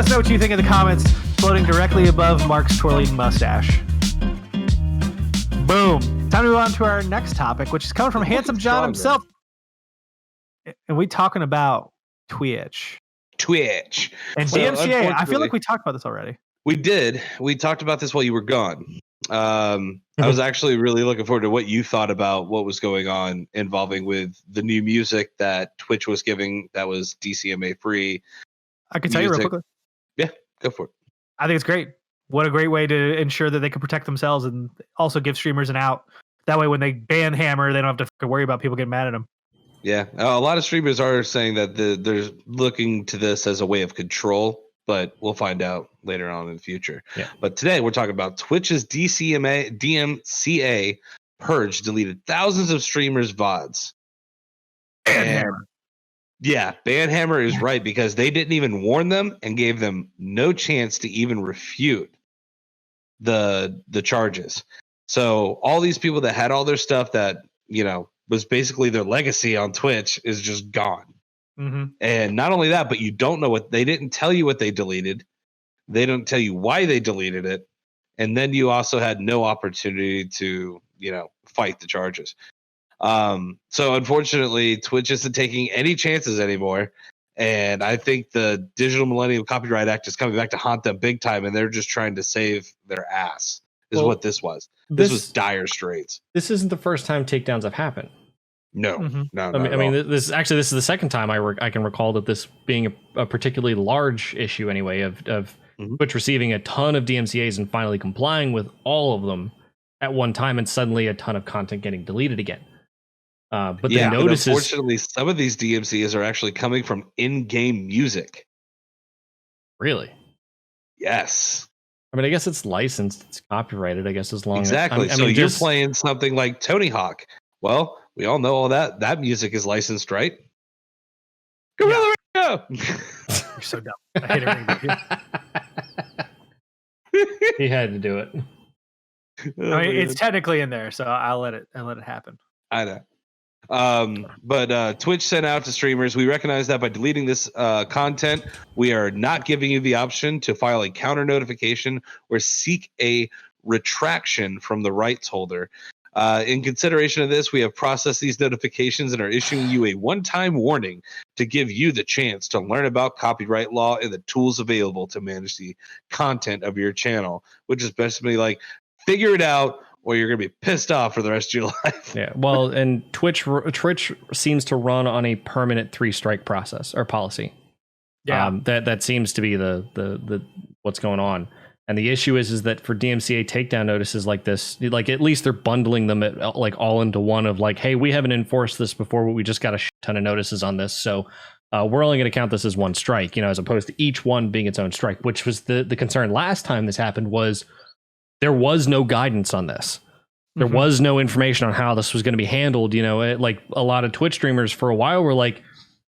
us know what you think in the comments, floating directly above Mark's twirling mustache. Boom. Time to move on to our next topic, which is coming from Handsome John himself. And we talking about Twitch. And so, DMCA. I feel like we talked about this already. We did. We talked about this while you were gone. I was actually really looking forward to what you thought about what was going on involving with the new music that Twitch was giving that was DCMA free. I can tell you real quickly. Yeah, go for it. I think it's great. What a great way to ensure that they can protect themselves and also give streamers an out. That way, when they ban Hammer, they don't have to worry about people getting mad at them. Yeah, a lot of streamers are saying that they're looking to this as a way of control, but we'll find out later on in the future. Yeah. But today we're talking about Twitch's DMCA purge deleted thousands of streamers' VODs. Hammer. Yeah, ban Hammer is right because they didn't even warn them and gave them no chance to even refute the charges. So all these people that had all their stuff that, was basically their legacy on Twitch is just gone. Mm-hmm. And not only that, but you don't know they didn't tell you what they deleted. They don't tell you why they deleted it. And then you also had no opportunity to, fight the charges. So unfortunately, Twitch isn't taking any chances anymore. And I think the Digital Millennium Copyright Act is coming back to haunt them big time. And they're just trying to save their ass what this was. This was dire straits. This isn't the first time takedowns have happened. No, Mm-hmm. no. I mean, this is the second time I can recall that this being a particularly large issue anyway of Twitch receiving a ton of DMCA's and finally complying with all of them at one time, and suddenly a ton of content getting deleted again. But the notices, unfortunately, some of these DMCA's are actually coming from in-game music. Really? Yes. I mean, I guess it's licensed, it's copyrighted. I guess as long exactly. as you're playing something like Tony Hawk. Well, we all know all that music is licensed, right? Gorilla Radio. You're so dumb. I hate everything. He had to do it. I mean, it's technically in there, so I'll let it happen. I know. But Twitch sent out to streamers, we recognize that by deleting this content, we are not giving you the option to file a counter notification or seek a retraction from the rights holder. In consideration of this, we have processed these notifications and are issuing you a one-time warning to give you the chance to learn about copyright law and the tools available to manage the content of your channel, which is basically like, figure it out or you're going to be pissed off for the rest of your life. Yeah, well, and Twitch seems to run on a permanent 3-strike process or policy. Yeah, that seems to be the what's going on. And the issue is that for DMCA takedown notices like this, like at least they're bundling them like all into one of like, hey, we haven't enforced this before, but we just got a ton of notices on this, so we're only going to count this as one strike, as opposed to each one being its own strike, which was the concern last time this happened. Was there was no guidance on this. There was no information on how this was going to be handled. Like a lot of Twitch streamers for a while were like,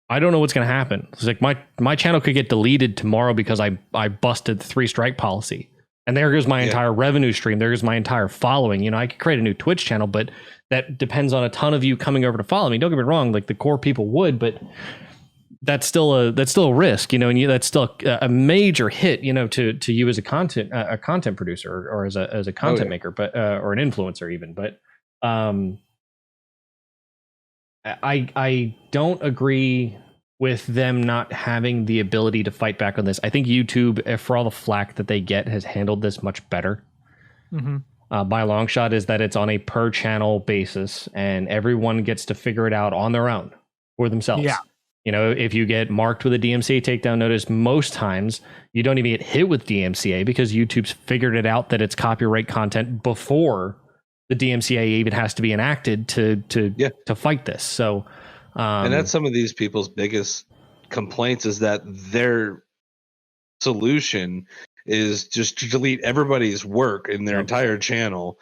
I don't know what's going to happen. It's like my channel could get deleted tomorrow because I busted the 3-strike policy. And there goes my entire revenue stream. There goes my entire following. I could create a new Twitch channel, but that depends on a ton of you coming over to follow me. Don't get me wrong, like the core people would, but that's still a risk, and that's still a major hit, to you as a content producer or as a content maker, but or an influencer even. But I don't agree with them not having the ability to fight back on this. I think YouTube, for all the flack that they get, has handled this much better. By a long shot, is that it's on a per channel basis and everyone gets to figure it out on their own for themselves. Yeah. If you get marked with a DMCA takedown notice, most times you don't even get hit with DMCA because YouTube's figured it out that it's copyright content before the DMCA even has to be enacted to fight this. So, and that's some of these people's biggest complaints is that their solution is just to delete everybody's work in their entire channel.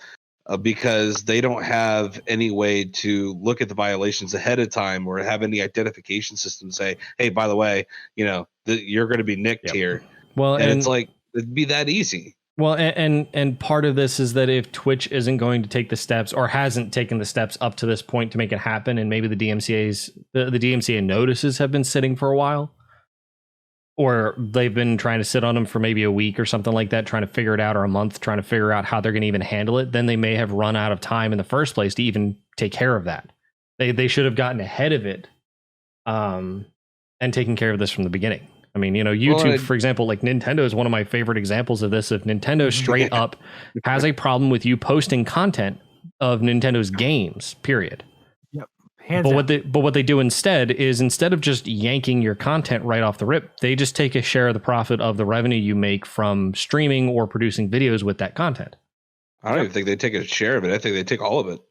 Because they don't have any way to look at the violations ahead of time or have any identification system say, hey, by the way, you're going to be nicked here. Well, and it's like, it'd be that easy. Well, and part of this is that if Twitch isn't going to take the steps or hasn't taken the steps up to this point to make it happen, and maybe the DMCA notices have been sitting for a while, or they've been trying to sit on them for maybe a week or something like that, trying to figure it out, or a month, trying to figure out how they're going to even handle it, then they may have run out of time in the first place to even take care of that. They should have gotten ahead of it, and taken care of this from the beginning. I mean, YouTube, for example, like Nintendo is one of my favorite examples of this. If Nintendo straight up has a problem with you posting content of Nintendo's games, period. Yep. But what they do instead of just yanking your content right off the rip, they just take a share of the profit of the revenue you make from streaming or producing videos with that content. I don't even think they take a share of it. I think they take all of it.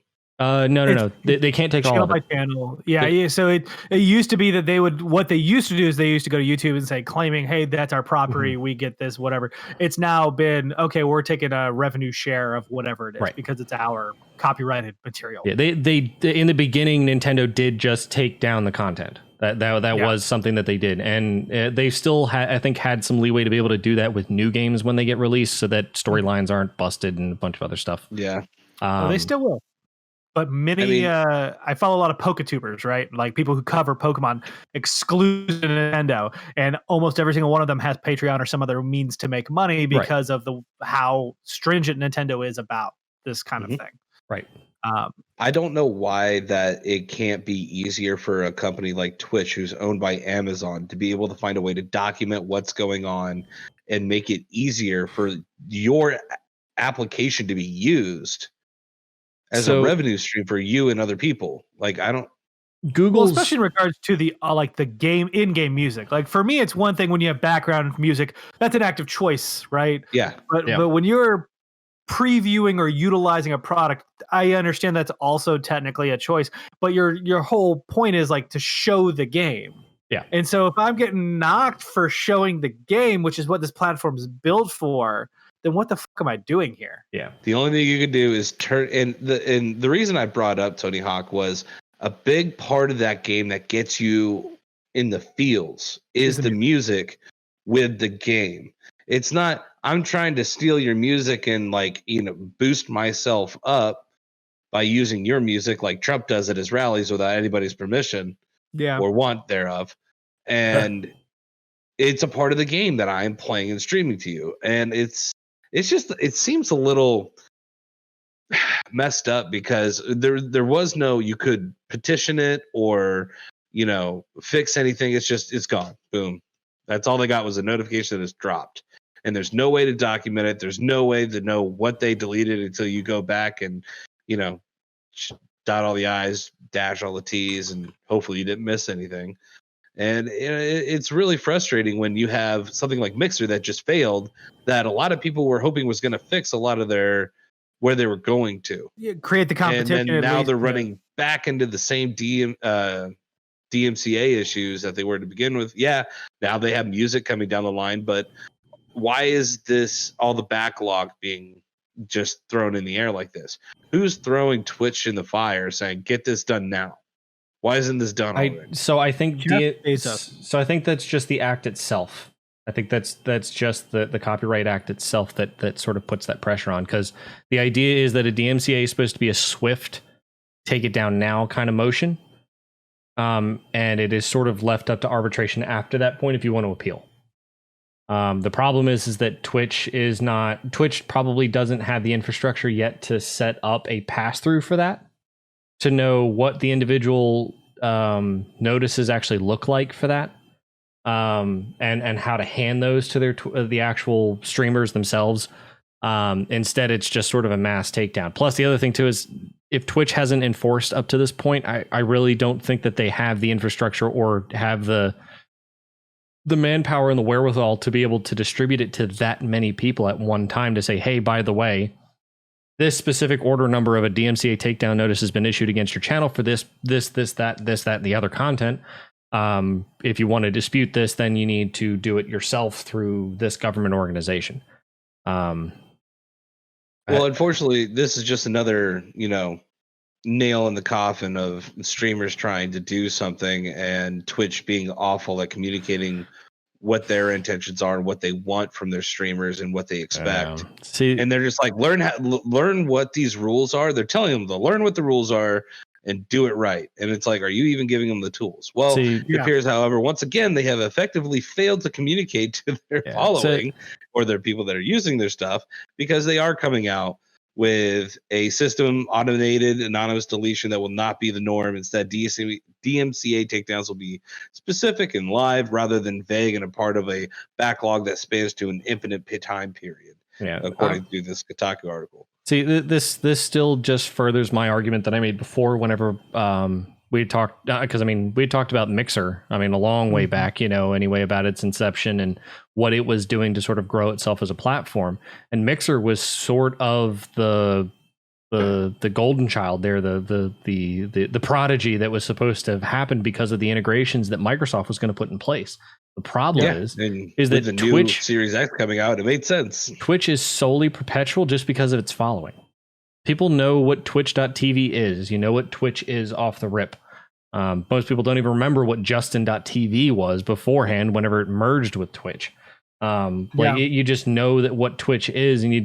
No. They can't take all of it. Channel. Yeah. So it used to be that what they used to do is they used to go to YouTube and say, claiming, hey, that's our property. We get this, whatever. It's now been, okay, we're taking a revenue share of whatever it is, right, because it's our copyrighted material. Yeah. They in the beginning, Nintendo did just take down the content. That was something that they did. And they still I think had some leeway to be able to do that with new games when they get released, so that storylines aren't busted and a bunch of other stuff. Yeah. They still will. But I follow a lot of Poketubers, right? Like people who cover Pokemon exclusive to Nintendo, and almost every single one of them has Patreon or some other means to make money because of how stringent Nintendo is about this kind of thing. Right. I don't know why that it can't be easier for a company like Twitch, who's owned by Amazon, to be able to find a way to document what's going on and make it easier for your application to be used as a revenue stream for you and other people. Like, I don't. Well, especially in regards to the in-game music. Like for me, it's one thing when you have background music, that's an active choice, right? Yeah. But when you're previewing or utilizing a product, I understand that's also technically a choice. But your whole point is like to show the game. Yeah. And so if I'm getting knocked for showing the game, which is what this platform is built for, then what the fuck am I doing here? Yeah. The only thing you can do is turn. And the reason I brought up Tony Hawk was a big part of that game that gets you in the feels is the music with the game. It's not, I'm trying to steal your music and boost myself up by using your music like Trump does at his rallies without anybody's permission or want thereof. And it's a part of the game that I'm playing and streaming to you. And it seems a little messed up because there was no, you could petition it or, fix anything. It's gone. Boom. That's all they got was a notification that it's dropped. And there's no way to document it. There's no way to know what they deleted until you go back and, dot all the I's, dash all the T's, and hopefully you didn't miss anything. And it's really frustrating when you have something like Mixer that just failed, that a lot of people were hoping was going to fix a lot of where they were going to. Create the competition. And then now they're running back into the same DMCA issues that they were to begin with. Yeah, now they have music coming down the line, but why is this all the backlog being just thrown in the air like this? Who's throwing Twitch in the fire saying, get this done now? Why isn't this done already? I think that's just the act itself. I think that's just the Copyright Act itself that sort of puts that pressure on, because the idea is that a DMCA is supposed to be a swift, take it down now kind of motion. And it is sort of left up to arbitration after that point if you want to appeal. The problem is that Twitch probably doesn't have the infrastructure yet to set up a pass-through for that, to know what the individual notices actually look like for that, and how to hand those to the actual streamers themselves. Instead, it's just sort of a mass takedown. Plus, the other thing too is, if Twitch hasn't enforced up to this point, I really don't think that they have the infrastructure or have the manpower and the wherewithal to be able to distribute it to that many people at one time to say, hey, by the way, this specific order number of a DMCA takedown notice has been issued against your channel for this, that, and the other content. If you want to dispute this, then you need to do it yourself through this government organization. Well, unfortunately, this is just another, nail in the coffin of streamers trying to do something and Twitch being awful at communicating what their intentions are and what they want from their streamers and what they expect. And they're just like, learn what these rules are. They're telling them to learn what the rules are and do it right. And it's like, are you even giving them the tools? Well, it appears, however, once again, they have effectively failed to communicate to their following or their people that are using their stuff, because they are coming out with a system automated anonymous deletion that will not be the norm. Instead, DMCA takedowns will be specific and live rather than vague and a part of a backlog that spans to an infinite time period. According to this Kotaku article. See, this still just furthers my argument that I made before whenever we talked, because I mean, we talked about Mixer, I mean, a long way back, anyway, about its inception and what it was doing to sort of grow itself as a platform. And Mixer was sort of the golden child there, the prodigy that was supposed to have happened because of the integrations that Microsoft was going to put in place. The problem is that the Twitch new Series X coming out, it made sense. Twitch is solely perpetual just because of its following. People know what twitch.tv is. You know what Twitch is off the rip. Most people don't even remember what Justin.tv was beforehand whenever it merged with Twitch. You just know that what Twitch is, and you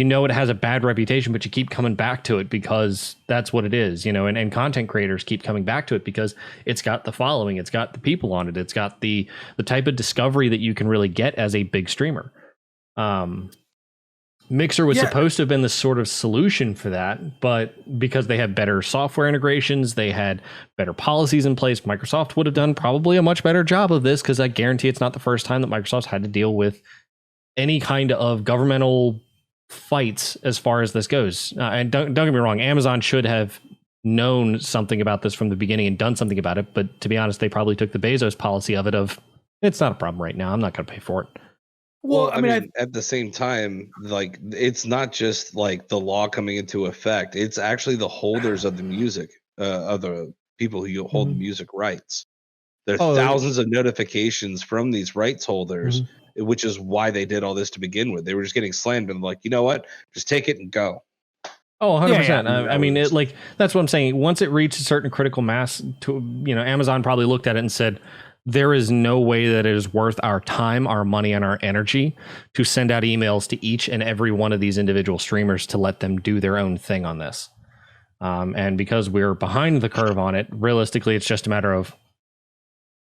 know it has a bad reputation, but you keep coming back to it because that's what it is, and content creators keep coming back to it because it's got the following, it's got the people on it, it's got the type of discovery that you can really get as a big streamer. Mixer was supposed to have been the sort of solution for that, but because they had better software integrations, they had better policies in place, Microsoft would have done probably a much better job of this, because I guarantee it's not the first time that Microsoft's had to deal with any kind of governmental fights as far as this goes. And don't get me wrong, Amazon should have known something about this from the beginning and done something about it, but to be honest, they probably took the Bezos policy of it's not a problem right now, I'm not going to pay for it. Well, I mean, at the same time, like, it's not just like the law coming into effect. It's actually the holders of the music, of the people who hold the music rights. There are thousands of notifications from these rights holders, which is why they did all this to begin with. They were just getting slammed and like, you know what? Just take it and go. Oh, 100%. I mean, that's what I'm saying. Once it reached a certain critical mass, Amazon probably looked at it and said, there is no way that it is worth our time, our money, and our energy to send out emails to each and every one of these individual streamers to let them do their own thing on this. And because we're behind the curve on it, realistically, it's just a matter of,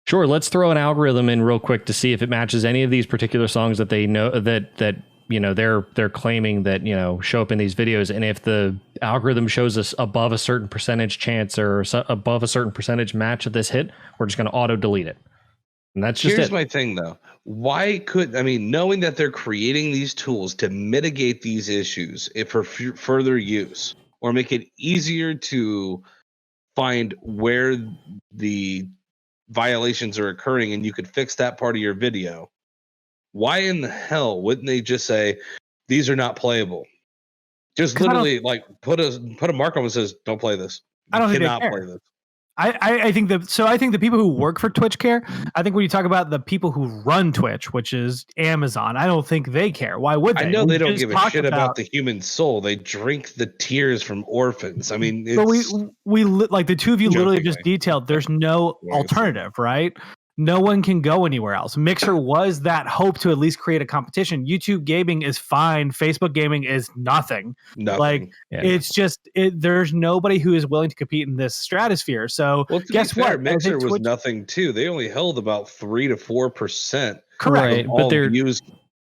sure, let's throw an algorithm in real quick to see if it matches any of these particular songs that they know that they're claiming that, show up in these videos. And if the algorithm shows us above a certain percentage chance or above a certain percentage match of this hit, we're just going to auto delete it. And that's just Here's my thing, though. Knowing that they're creating these tools to mitigate these issues for further use or make it easier to find where the violations are occurring and you could fix that part of your video, why in the hell wouldn't they just say these are not playable? Just literally put a mark on it that says don't play this. I don't think they care. Play this. I think the people who work for Twitch care. I think when you talk about the people who run Twitch, which is Amazon, I don't think they care. Why would they? I know they don't give a shit about the human soul. They drink the tears from orphans. I mean, we like the two of you literally just detailed. There's no alternative, right? No one can go anywhere else. Mixer was that hope to at least create a competition. YouTube gaming is fine. Facebook gaming is nothing. It's just there's nobody who is willing to compete in this stratosphere. So guess what? Mixer was nothing too. They only held about 3 to 4%. Correct, but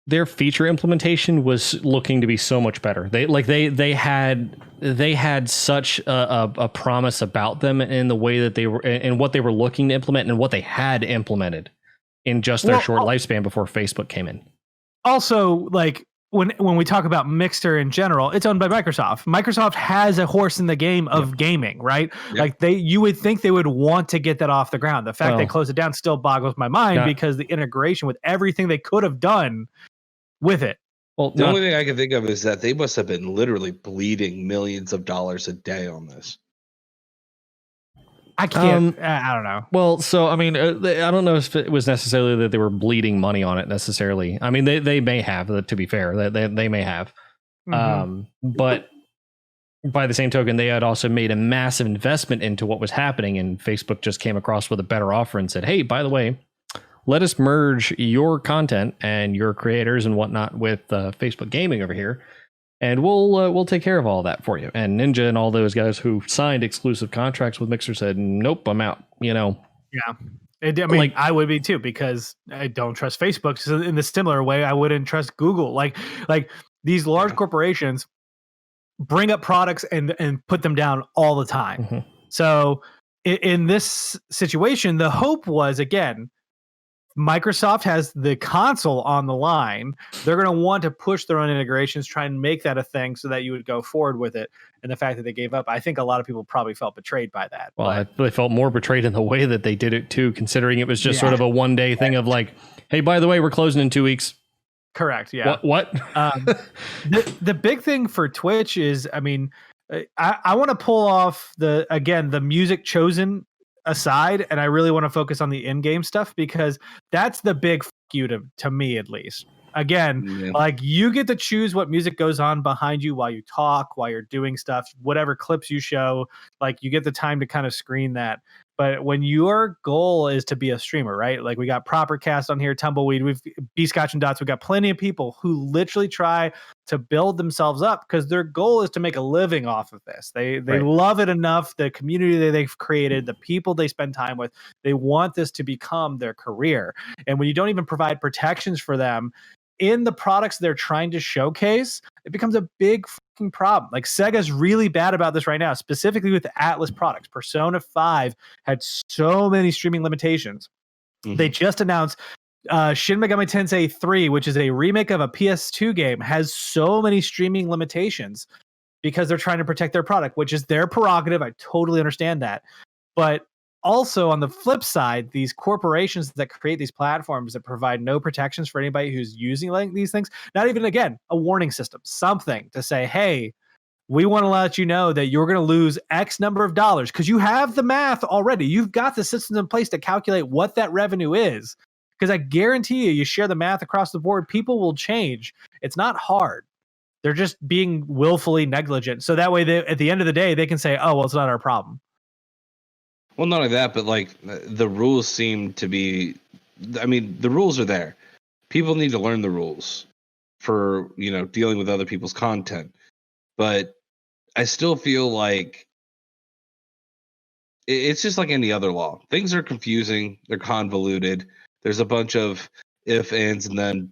their feature implementation was looking to be so much better. They had such a promise about them in the way that they were and what they were looking to implement and what they had implemented in just their short lifespan before Facebook came in. Also, like when we talk about Mixer in general, it's owned by Microsoft. Microsoft has a horse in the game of gaming, right? Yep. Like you would think they would want to get that off the ground. The fact they closed it down still boggles my mind because the integration with everything they could have done with it. Well, the only thing I can think of is that they must have been literally bleeding millions of dollars a day on this. I can't. I don't know. Well, so I mean, I don't know if it was necessarily that they were bleeding money on it necessarily. I mean, they may have. To be fair, they may have. But by the same token, they had also made a massive investment into what was happening, and Facebook just came across with a better offer and said, "Hey, by the way, let us merge your content and your creators and whatnot with Facebook gaming over here. and we'll take care of all that for you. And Ninja and all those guys who signed exclusive contracts with Mixer said, nope, I'm out. Yeah. I mean, I would be too, because I don't trust Facebook. So in the similar way, I wouldn't trust Google. Like these large corporations bring up products and put them down all the time. Mm-hmm. So in this situation, the hope was, again, Microsoft has the console on the line. They're going to want to push their own integrations, try and make that a thing so that you would go forward with it. And the fact that they gave up, I think a lot of people probably felt betrayed by that. Well, they felt more betrayed in the way that they did it too, considering it was just sort of a one-day thing of like, hey, by the way, we're closing in 2 weeks. Correct. Yeah. What? The big thing for Twitch is, I mean, I want to pull off the music chosen aside, and I really want to focus on the in-game stuff, because that's the big f you to me, at least. Again, like, you get to choose what music goes on behind you while you talk, while you're doing stuff, whatever clips you show, like, you get the time to kind of screen that. But when your goal is to be a streamer, right? Like, we got Propercast on here, Tumbleweed, we've B-Scotch and Dots. We've got plenty of people who literally try to build themselves up because their goal is to make a living off of this. They love it enough, the community that they've created, the people they spend time with, they want this to become their career. And when you don't even provide protections for them in the products they're trying to showcase, it becomes a big fucking problem. Like, Sega's really bad about this right now, specifically with the Atlas products. Persona 5 had so many streaming limitations. Mm-hmm. They just announced Shin Megami Tensei 3, which is a remake of a PS2 game, has so many streaming limitations because they're trying to protect their product, which is their prerogative. I totally understand that. But also, on the flip side, these corporations that create these platforms that provide no protections for anybody who's using these things, not even, again, a warning system, something to say, hey, we want to let you know that you're going to lose X number of dollars, because you have the math already. You've got the systems in place to calculate what that revenue is. Because I guarantee you share the math across the board, people will change. It's not hard. They're just being willfully negligent. So that way, at the end of the day, they can say, oh, well, it's not our problem. Well, not only that, but like, the rules seem to be, I mean, the rules are there. People need to learn the rules for, dealing with other people's content. But I still feel like it's just like any other law. Things are confusing. They're convoluted. There's a bunch of if, ands, and then,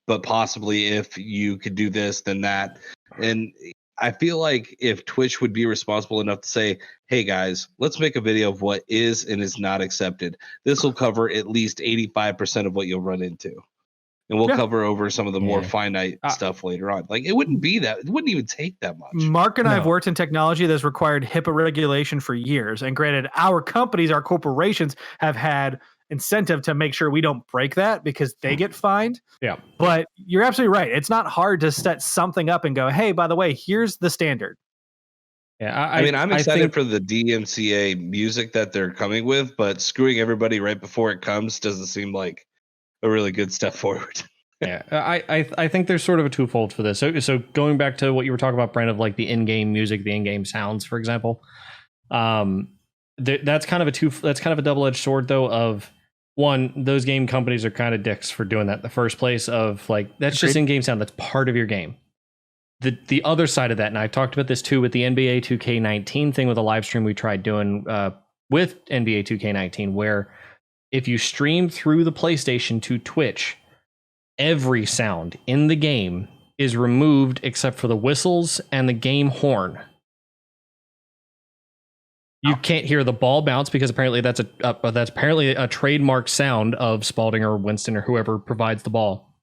but possibly if you could do this, then that. And I feel like if Twitch would be responsible enough to say, hey guys, let's make a video of what is and is not accepted. This will cover at least 85% of what you'll run into. And we'll cover over some of the more finite stuff later on. Like, it wouldn't even take that much. Mark and I have worked in technology that's required HIPAA regulation for years. And granted, our companies, our corporations have had incentive to make sure we don't break that because they get fined. Yeah. But you're absolutely right. It's not hard to set something up and go, hey, by the way, here's the standard. Yeah, I mean, I'm excited for the DMCA music that they're coming with, but screwing everybody right before it comes doesn't seem like a really good step forward. Yeah, I think there's sort of a twofold for this. So going back to what you were talking about, Brent, of like the in-game music, the in-game sounds, for example, that's kind of a double-edged sword, though. Of one, those game companies are kind of dicks for doing that in the first place. Of like, that's just in-game sound. That's part of your game. The other side of that, and I talked about this too with the NBA 2K19 thing, with a live stream we tried doing with NBA 2K19, where if you stream through the PlayStation to Twitch, every sound in the game is removed except for the whistles and the game horn. You can't hear the ball bounce because apparently that's apparently a trademark sound of Spalding or Winston or whoever provides the ball.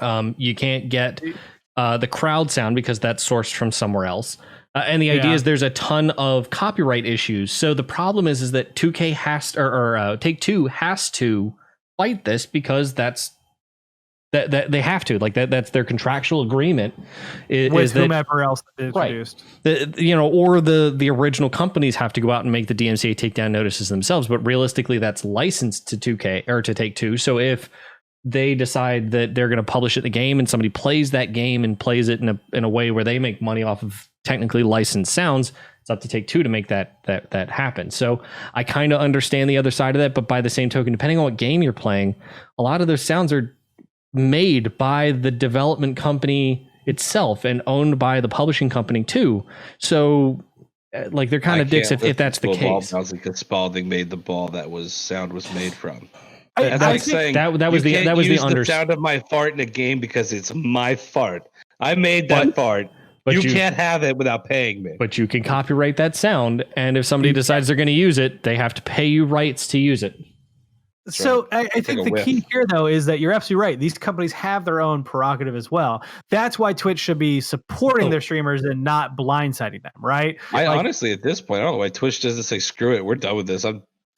You can't get the crowd sound because that's sourced from somewhere else. And the idea is there's a ton of copyright issues. So the problem is that 2K has to, or Take-Two has to fight this because that they have to, like that's their contractual agreement with whomever else is produced. Or the original companies have to go out and make the DMCA takedown notices themselves. But realistically, that's licensed to 2K or to Take-Two. So if they decide that they're going to publish it in the game and somebody plays that game and plays it in a way where they make money off of technically licensed sounds, it's up to Take-Two to make that happen. So I kind of understand the other side of that, but by the same token, depending on what game you're playing, a lot of those sounds are made by the development company itself and owned by the publishing company too. So like they're kind of dicks if that's the case. Because Spalding made the ball that sound was made from. That's like saying that was the sound of my fart in a game because it's my fart. I made that fart. But you can't have it without paying me. But you can copyright that sound, and if somebody decides they're going to use it, they have to pay you rights to use it. So I think the key here, though, is that you're absolutely right. These companies have their own prerogative as well. That's why Twitch should be supporting their streamers and not blindsiding them, right? Honestly, at this point, I don't know why Twitch doesn't say, screw it, we're done with this.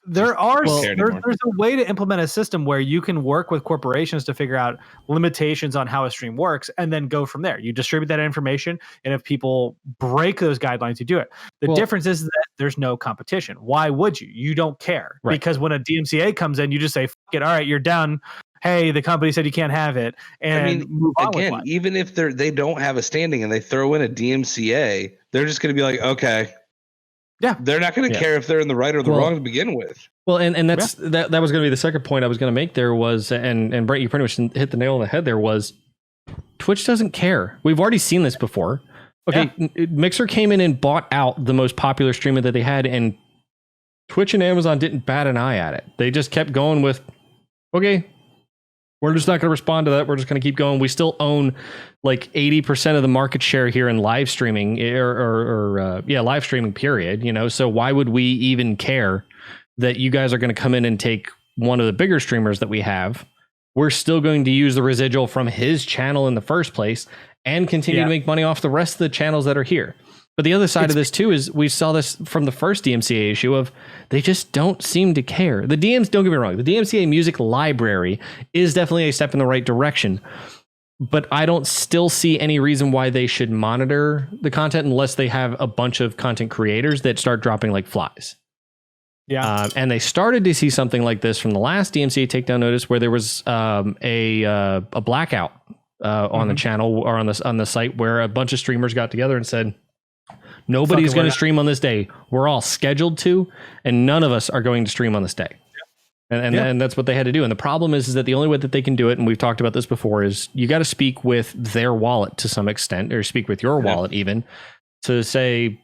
There's a way to implement a system where you can work with corporations to figure out limitations on how a stream works and then go from there. You distribute that information, and if people break those guidelines, you do it. The difference is that there's no competition. Why would you? You don't care. Right. Because when a DMCA comes in, you just say, fuck it, all right, you're done. Hey, the company said you can't have it. And move on with life. Even if they don't have a standing and they throw in a DMCA, they're just going to be like, okay. Yeah, they're not going to care if they're in the right or the wrong to begin with. Well, and that's that was going to be the second point I was going to make. There was, and Brent, you pretty much hit the nail on the head. There was Twitch doesn't care. We've already seen this before. Okay, Mixer came in and bought out the most popular streamer that they had, and Twitch and Amazon didn't bat an eye at it. They just kept going with, okay, we're just not going to respond to that. We're just going to keep going. We still own like 80% of the market share here in live streaming live streaming period, you know? So why would we even care that you guys are going to come in and take one of the bigger streamers that we have? We're still going to use the residual from his channel in the first place and continue to make money off the rest of the channels that are here. But the other side of this too is we saw this from the first DMCA issue of they just don't seem to care. Don't get me wrong, the DMCA music library is definitely a step in the right direction, but I don't still see any reason why they should monitor the content unless they have a bunch of content creators that start dropping like flies. Yeah. And they started to see something like this from the last DMCA takedown notice where there was a blackout on the channel or on the site where a bunch of streamers got together and said, nobody's going to stream on this day. We're all scheduled to, and none of us are going to stream on this day. And that's what they had to do. And the problem is that the only way that they can do it, and we've talked about this before, is you got to speak with their wallet to some extent, or speak with your wallet even, to say,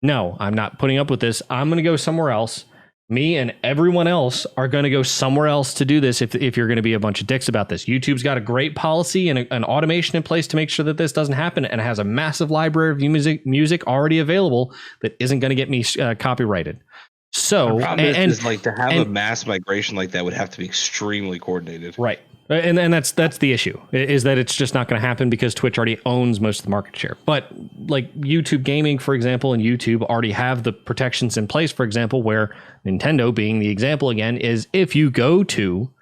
no, I'm not putting up with this. I'm going to go somewhere else. Me and everyone else are going to go somewhere else to do this if you're going to be a bunch of dicks about this. YouTube's got a great policy and an automation in place to make sure that this doesn't happen, and it has a massive library of music already available that isn't going to get me copyrighted. So, the problem is like to have a mass migration like that would have to be extremely coordinated. Right. And that's the issue, is that it's just not going to happen because Twitch already owns most of the market share. But like YouTube Gaming, for example, and YouTube already have the protections in place, for example, where Nintendo being the example again, is if you go to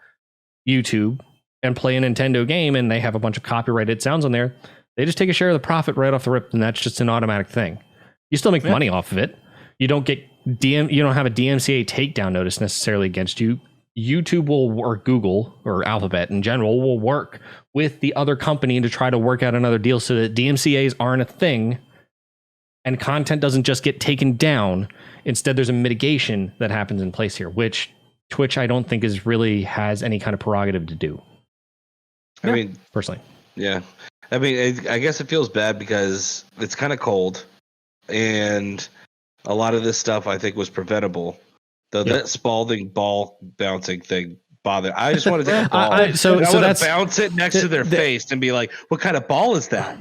YouTube and play a Nintendo game and they have a bunch of copyrighted sounds on there, they just take a share of the profit right off the rip, and that's just an automatic thing. You still make money off of it. You don't get you don't have a DMCA takedown notice necessarily against you. YouTube will, or Google or Alphabet in general, will work with the other company to try to work out another deal so that DMCAs aren't a thing and content doesn't just get taken down. Instead, there's a mitigation that happens in place here, which Twitch I don't think has any kind of prerogative to do. I mean, personally. Yeah. I mean, I guess it feels bad because it's kind of cold and a lot of this stuff I think was preventable. That Spalding ball bouncing thing bothered. I just wanted to take a ball. I want to bounce it next to their face and be like, "What kind of ball is that?"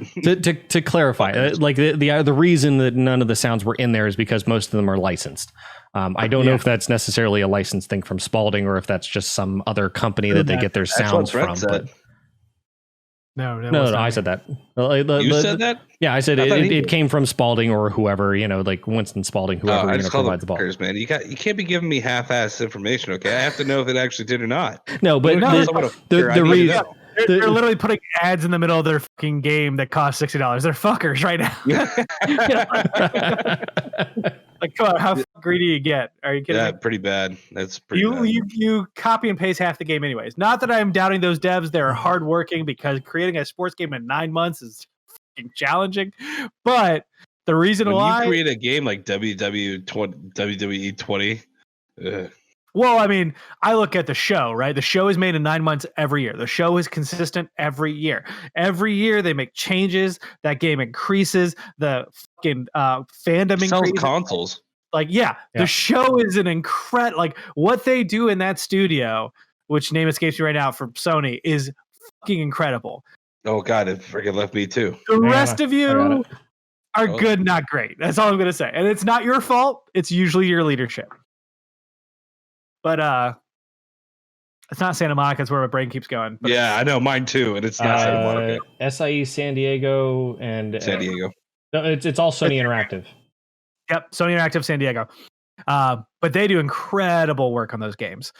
To clarify, like the reason that none of the sounds were in there is because most of them are licensed. I don't know if that's necessarily a licensed thing from Spalding or if that's just some other company that they get their sounds from. But No, I said that. You said that? Yeah, I said it came from Spalding or whoever, like Winston Spalding, whoever provides the ball. Man, you can't be giving me half-ass information. Okay, I have to know if it actually did or not. No, but the reason they're literally putting ads in the middle of their fucking game that cost $60. They're fuckers right now. Like, come on, how greedy you get? Are you kidding? Yeah, pretty bad. That's pretty bad. You copy and paste half the game anyways. Not that I'm doubting those devs. They're hardworking because creating a sports game in 9 months is fucking challenging. But the reason why you create a game like WWE 20, Well, I mean, I look at the show, right? The show is made in 9 months every year. The show is consistent every year. Every year they make changes. That game increases. The fucking fandom Sells increases. consoles. Like, yeah, the show is an incredible. Like, what they do in that studio, which name escapes me right now, from Sony, is fucking incredible. Oh god, it freaking left me too. The rest of you are good, not great. That's all I'm gonna say. And it's not your fault. It's usually your leadership. But it's not Santa Monica. It's where my brain keeps going. But yeah, I know, mine too. And it's not Santa Monica. SIE San Diego and San Diego. No, it's all Sony Interactive. Yep, Sony Interactive San Diego. But they do incredible work on those games.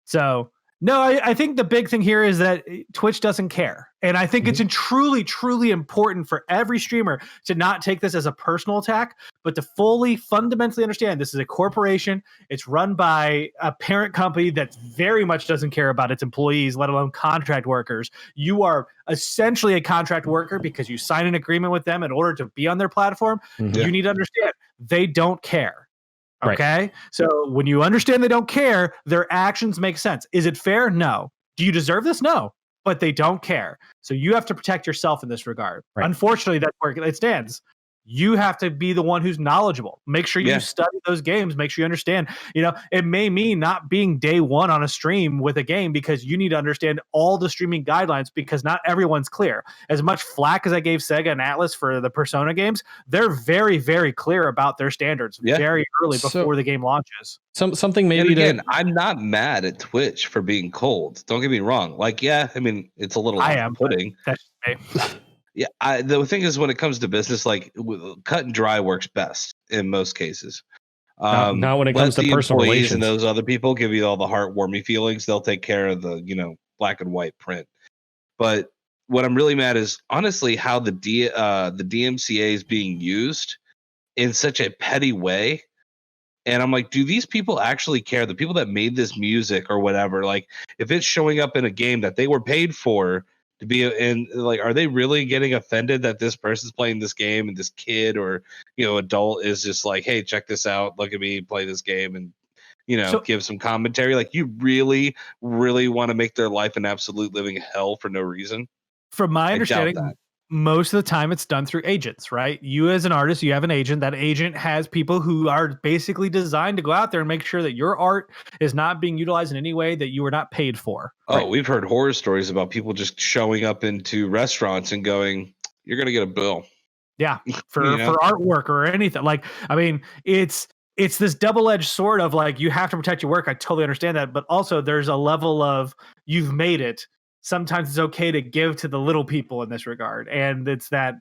So no, I think the big thing here is that Twitch doesn't care. And I think it's truly, truly important for every streamer to not take this as a personal attack, but to fully, fundamentally understand this is a corporation. It's run by a parent company that very much doesn't care about its employees, let alone contract workers. You are essentially a contract worker because you sign an agreement with them in order to be on their platform. You need to understand they don't care. Okay. Right. So when you understand they don't care, their actions make sense. Is it fair? No. Do you deserve this? No. But they don't care. So you have to protect yourself in this regard. Right. Unfortunately, that's where it stands. You have to be the one who's knowledgeable. Make sure you study those games. Make sure you understand. You know, it may mean not being day one on a stream with a game because you need to understand all the streaming guidelines because not everyone's clear. As much flack as I gave Sega and Atlas for the Persona games, they're very, very clear about their standards very early before the game launches. Something maybe again, I'm not mad at Twitch for being cold. Don't get me wrong. Like, I mean, it's a little off-putting. Yeah, the thing is, when it comes to business, like cut and dry works best in most cases. Not when it comes to personal relations. And those other people give you all the heartwarming feelings. They'll take care of the black and white print. But what I'm really mad is honestly how the DMCA is being used in such a petty way. And I'm like, do these people actually care? The people that made this music or whatever, like if it's showing up in a game that they were paid for to be in, like, are they really getting offended that this person's playing this game and this kid or adult is just like, hey, check this out, look at me play this game and give some commentary? Like, you really want to make their life an absolute living hell for no reason? From my understanding, most of the time it's done through agents, right? You as an artist, you have an agent. That agent has people who are basically designed to go out there and make sure that your art is not being utilized in any way that you were not paid for. Oh, we've heard horror stories about people just showing up into restaurants and going, you're going to get a bill. Yeah, for artwork or anything. Like, I mean, it's this double-edged sword of like, you have to protect your work. I totally understand that. But also there's a level of you've made it. Sometimes it's okay to give to the little people in this regard. And it's that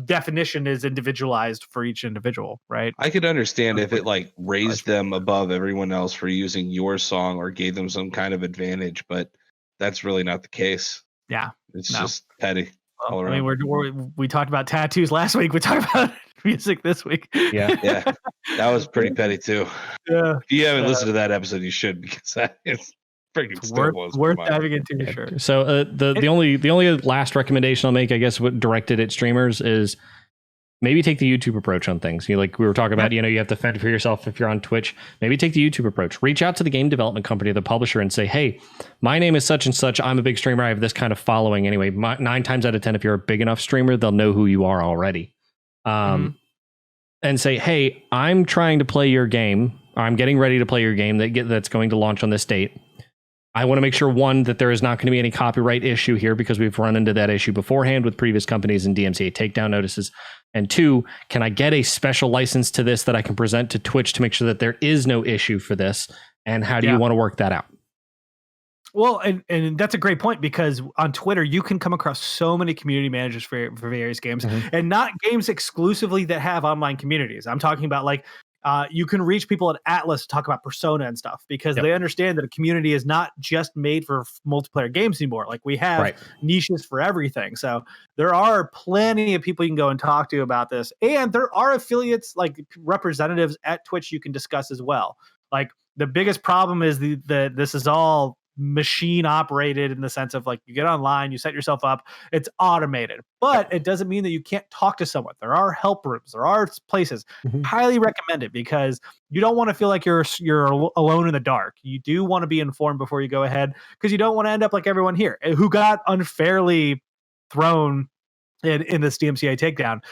definition is individualized for each individual, right? I could understand if it like raised them above everyone else for using your song or gave them some kind of advantage, but that's really not the case. Yeah. It's just petty. All around. I mean, we talked about tattoos last week. We talked about music this week. Yeah. That was pretty petty too. Yeah. If you haven't listened to that episode, you should, because that is worth diving into. Sure. So the only last recommendation I'll make, I guess, directed at streamers, is maybe take the YouTube approach on things. Like we were talking about, you have to fend for yourself if you're on Twitch. Maybe take the YouTube approach. Reach out to the game development company, the publisher, and say, hey, my name is such and such. I'm a big streamer. I have this kind of following. Anyway, 9 times out of 10, if you're a big enough streamer, they'll know who you are already. And say, hey, I'm trying to play your game. Or I'm getting ready to play your game that's going to launch on this date. I want to make sure, one, that there is not going to be any copyright issue here because we've run into that issue beforehand with previous companies and DMCA takedown notices. And 2, can I get a special license to this that I can present to Twitch to make sure that there is no issue for this? And how do you want to work that out? Well, and that's a great point, because on Twitter, you can come across so many community managers for various games, and not games exclusively that have online communities. I'm talking about like, you can reach people at Atlas to talk about Persona and stuff, because they understand that a community is not just made for multiplayer games anymore. Like, we have niches for everything. So there are plenty of people you can go and talk to about this. And there are affiliates, like representatives at Twitch, you can discuss as well. Like, the biggest problem is this is all machine operated in the sense of like you get online, you set yourself up, it's automated, but it doesn't mean that you can't talk to someone. There are help rooms, there are places. Highly recommend it because you don't want to feel like you're alone in the dark. You do want to be informed before you go ahead because you don't want to end up like everyone here who got unfairly thrown in this DMCA takedown.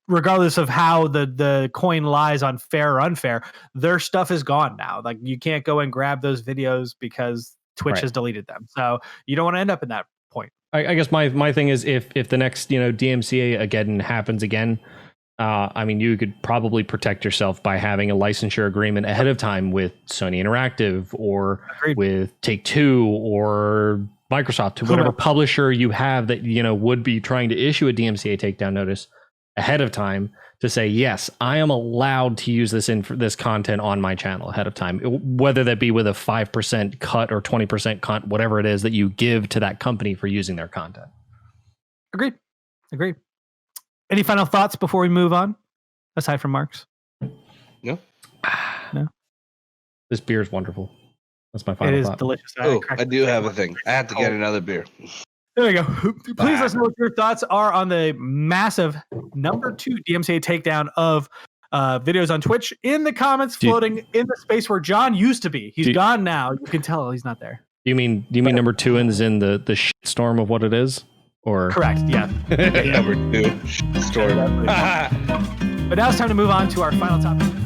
Regardless of how the coin lies on fair or unfair, their stuff is gone now. Like you can't go and grab those videos because Twitch has deleted them. So you don't want to end up in that point. I guess my thing is if the next DMCA again happens again, I mean you could probably protect yourself by having a licensure agreement ahead of time with Sony Interactive or with Take-Two or Microsoft, whatever publisher you have that would be trying to issue a DMCA takedown notice ahead of time to say, yes, I am allowed to use this content on my channel ahead of time, whether that be with a 5% cut or 20% cut, whatever it is that you give to that company for using their content. Agreed. Any final thoughts before we move on, aside from Mark's? No. This beer is wonderful. That's my final thought. It is delicious. I do have a thing. I have to get another beer. There we go. Please let us know what your thoughts are on the massive number 2 DMCA takedown of videos on Twitch in the comments, floating in the space where John used to be. He's gone now. You can tell he's not there. Do you mean number 2 is in the shitstorm of what it is? Or correct? Yeah. Number 2 shitstorm. But now it's time to move on to our final topic.